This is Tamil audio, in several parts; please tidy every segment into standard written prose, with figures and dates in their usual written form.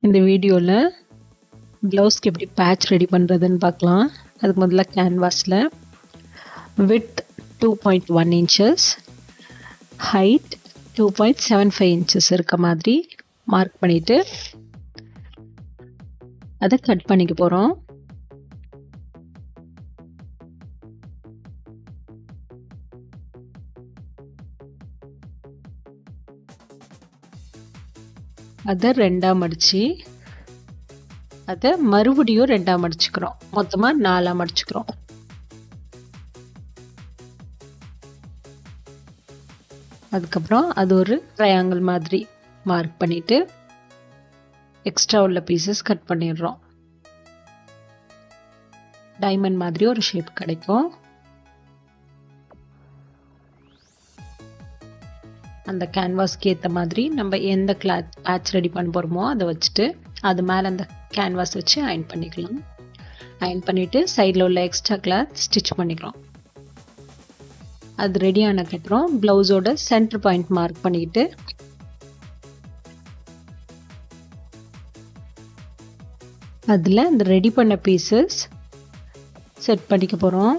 இந்த வீடியோவில் ப்ளவுஸ்க்கு எப்படி பேட்ச் ரெடி பண்ணுறதுன்னு பார்க்கலாம். அதுக்கு முதல்ல கேன்வாஸில் width 2.1 inches, height 2.75 inches இருக்க மாதிரி மார்க் பண்ணிவிட்டு அதை கட் பண்ணிக்க போகிறோம். அதை ரெண்டாக மடித்து அதை மறுபடியும் ரெண்டாக மடிச்சுக்கிறோம். மொத்தமாக 4 மடிச்சுக்கிறோம். அதுக்கப்புறம் அது ஒரு ட்ரையாங்கிள் மாதிரி மார்க் பண்ணிவிட்டு எக்ஸ்ட்ரா உள்ள பீசஸ் கட் பண்ணிடுறோம். டைமண்ட் மாதிரி ஒரு ஷேப் கிடைக்கும். அந்த கேன்வாஸ்க்கு ஏற்ற மாதிரி நம்ம எந்த கிளாத் பேட்ச் ரெடி பண்ண போகிறோமோ அதை வச்சுட்டு அது மேலே அந்த கேன்வாஸ் வச்சு அயன் பண்ணிக்கலாம். அயன் பண்ணிவிட்டு சைடில் உள்ள எக்ஸ்ட்ரா கிளாத் ஸ்டிச் பண்ணிக்கிறோம். அது ரெடி ஆனதுக்கப்புறம் ப்ளவுஸோட சென்டர் பாயிண்ட் மார்க் பண்ணிக்கிட்டு அதில் அந்த ரெடி பண்ண பீசஸ் செட் பண்ணிக்க போகிறோம்.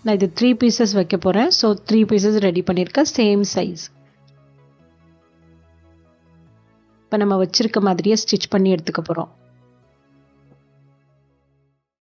நான் இது 3 பீசஸ் வைக்க போகிறேன். ஸோ 3 பீசஸ் ரெடி பண்ணியிருக்கேன், சேம் சைஸ். இப்போ நம்ம வச்சுருக்க மாதிரியே ஸ்டிச் பண்ணி எடுத்துக்க போகிறோம்.